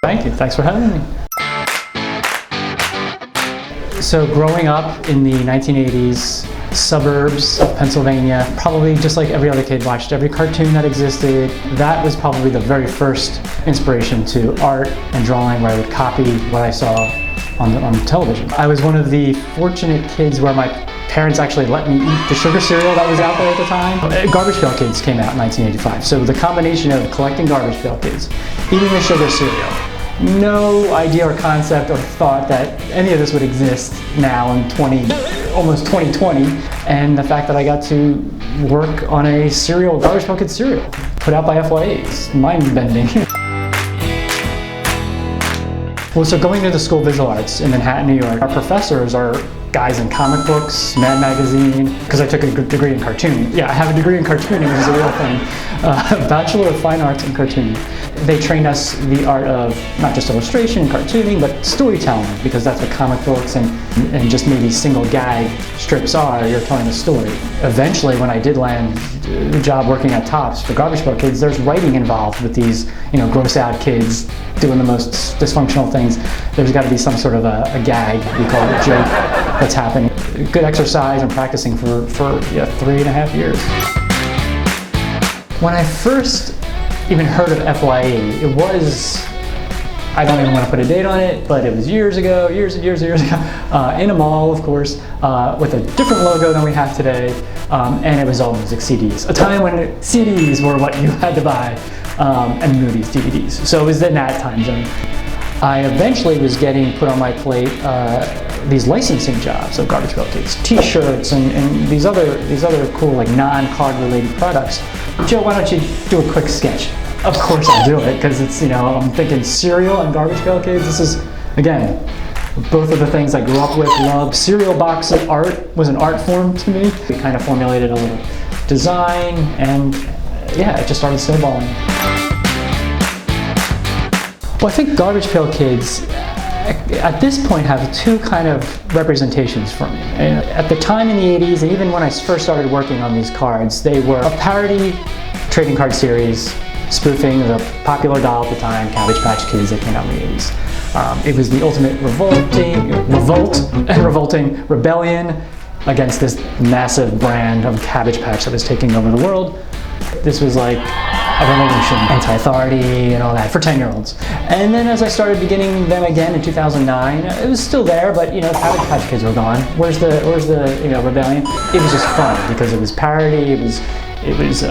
Thank you. Thanks for having me. So growing up in the 1980s, suburbs of Pennsylvania, probably just like every other kid, watched every cartoon that existed. That was probably the very first inspiration to art and drawing, where I would copy what I saw on television. I was one of the fortunate kids where my parents actually let me eat the sugar cereal that was out there at the time. Garbage Pail Kids came out in 1985. So the combination of collecting Garbage Pail Kids, eating the sugar cereal, no idea or concept or thought that any of this would exist now in almost 2020, and the fact that I got to work on a cereal, Garbage Pail Kids cereal, put out by FYE, it's mind-bending. Well, so going to the School of Visual Arts in Manhattan, New York, our professors are guys in comic books, Mad Magazine, because I took a degree in cartooning. Yeah, I have a degree in cartooning, which is a real thing. Bachelor of Fine Arts in Cartooning. They trained us the art of not just illustration and cartooning, but storytelling, because that's what comic books and just maybe single gag strips are. You're telling a story. Eventually, when I did land a job working at Topps for Garbage Pail Kids, there's writing involved with these, gross out kids doing the most dysfunctional things. There's got to be some sort of a gag, we call it a joke, that's happening. Good exercise and practicing for 3.5 years. When I first even heard of FYE, it was, I don't even want to put a date on it, but it was years and years ago, in a mall, of course, with a different logo than we have today, and it was all music CDs. A time when CDs were what you had to buy, and movies, DVDs. So it was in that time zone. I eventually was getting put on my plate these licensing jobs of Garbage Pail Kids, T-shirts and these other cool like non-card related products. Joe, why don't you do a quick sketch? Of course I'll do it, because it's, I'm thinking cereal and Garbage Pail Kids. This is, again, both of the things I grew up with, loved. Cereal box art was an art form to me. We kind of formulated a little design, and yeah, it just started snowballing. Well, I think Garbage Pail Kids at this point have two kind of representations for me. And at the time in the 80s, and even when I first started working on these cards, they were a parody trading card series spoofing the popular doll at the time, Cabbage Patch Kids, that came out in the 80s. It was the ultimate revolting rebellion against this massive brand of Cabbage Patch that was taking over the world. This was like a revolution, anti-authority and all that for 10-year-olds. And then as I started beginning them again in 2009, it was still there, but Cabbage Patch Kids were gone. Where's the rebellion? It was just fun because it was parody, it was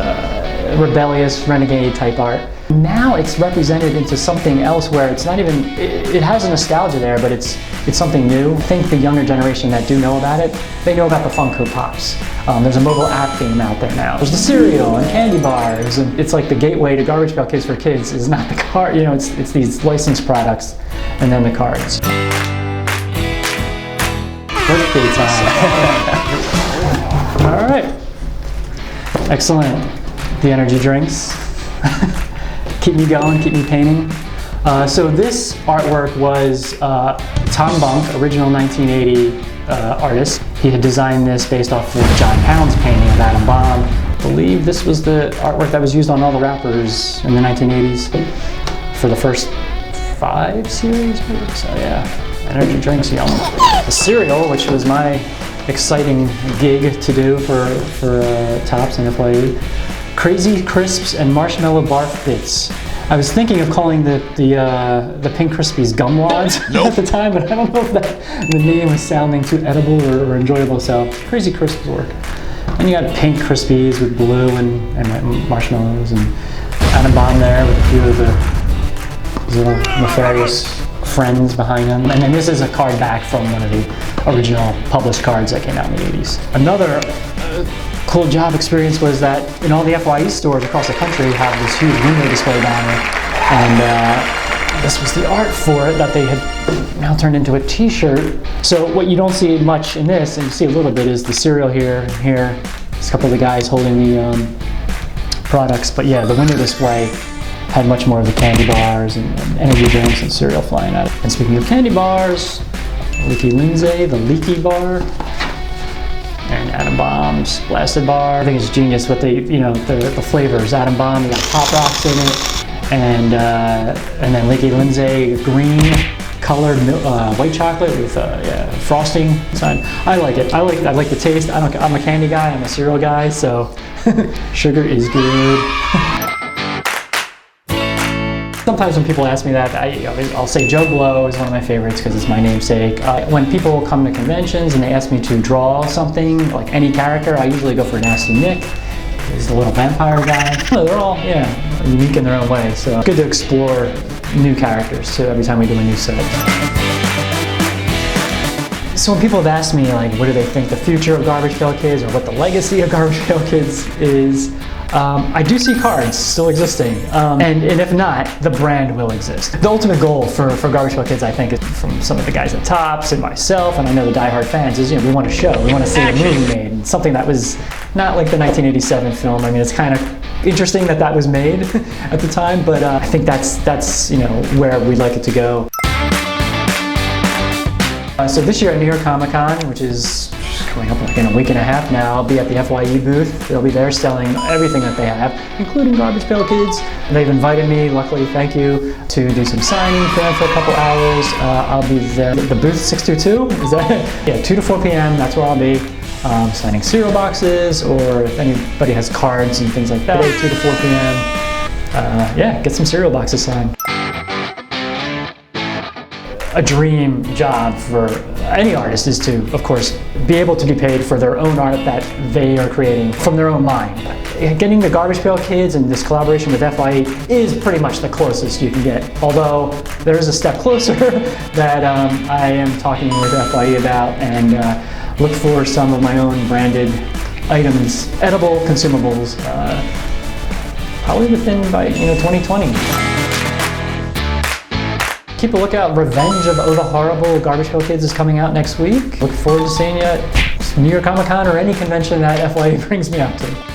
rebellious, renegade type art. Now it's represented into something else where it's not even, it has a nostalgia there, but it's something new. I think the younger generation that do know about it, they know about the Funko Pops. There's a mobile app game out there now. There's the cereal and candy bars, and it's like the gateway to Garbage Pail Kids for kids is not the card, it's these licensed products and then the cards. Birthday time. All right. Excellent. The energy drinks. Keep me going, keep me painting. So this artwork was Tom Bunk, original 1980 artist. He had designed this based off of John Pound's painting of Adam Bomb. I believe this was the artwork that was used on all the rappers in the 1980s for the first 5 series. So yeah, energy drinks, yum. The cereal, which was my exciting gig to do for Topps and FYE. Crazy Crisps and Marshmallow Barf Bits. I was thinking of calling the Pink Krispies gum wads at the time, but I don't know if the name was sounding too edible or enjoyable, so Crazy Crisps work. And you got Pink Krispies with blue and marshmallows, and Adam Bomb there with a few of the little nefarious friends behind him. And then this is a card back from one of the original published cards that came out in the 80s. Another cool job experience was that in all the FYE stores across the country have this huge window display banner, and this was the art for it that they had now turned into a t-shirt. So what you don't see much in this, and you see a little bit, is the cereal here and here. There's a couple of the guys holding the products, but yeah, the window display had much more of the candy bars and energy drinks and cereal flying out. And speaking of candy bars, Leaky Lindsay, the Leaky Bar, and Adam Bomb's Blasted Bar. I think it's genius with the flavors. Adam Bomb, we got Pop Rocks in it. and then Lakey Lindsay green colored white chocolate with yeah, frosting inside. I like it. I like the taste. I'm a candy guy. I'm a cereal guy, so sugar is good. Sometimes when people ask me that, I'll say Joe Blow is one of my favorites because it's my namesake. When people come to conventions and they ask me to draw something, like any character, I usually go for Nasty Nick. He's the little vampire guy. They're all, yeah, unique in their own way. So it's good to explore new characters too every time we do a new set. So when people have asked me, like, what do they think the future of Garbage Pail Kids or what the legacy of Garbage Pail Kids is, I do see cards still existing, and if not, the brand will exist. The ultimate goal for Garbage Pail Kids, I think, is from some of the guys at Tops and myself, and I know the diehard fans, is, you know, we want a show, we want to see a movie made, something that was not like the 1987 film. I mean, it's kind of interesting that that was made at the time, but I think that's you know, where we'd like it to go. So this year at New York Comic Con, which is coming up like in a week and a half now, I'll be at the FYE booth. They'll be there selling everything that they have, including Garbage Pail Kids. They've invited me, luckily, thank you, to do some signing for them for a couple hours. I'll be there. The booth 622, is that? Yeah, 2 to 4 p.m., that's where I'll be. Signing cereal boxes, or if anybody has cards and things like that, 2 to 4 p.m. Yeah, get some cereal boxes signed. A dream job for any artist is to, of course, be able to be paid for their own art that they are creating from their own mind. Getting the Garbage Pail Kids and this collaboration with FYE is pretty much the closest you can get. Although there is a step closer that I am talking with FYE about, and look for some of my own branded items, edible consumables, probably within by 2020. Keep a lookout. Revenge of the Horrible Garbage Pail Kids is coming out next week. Look forward to seeing you at New York Comic Con or any convention that FYE brings me out to.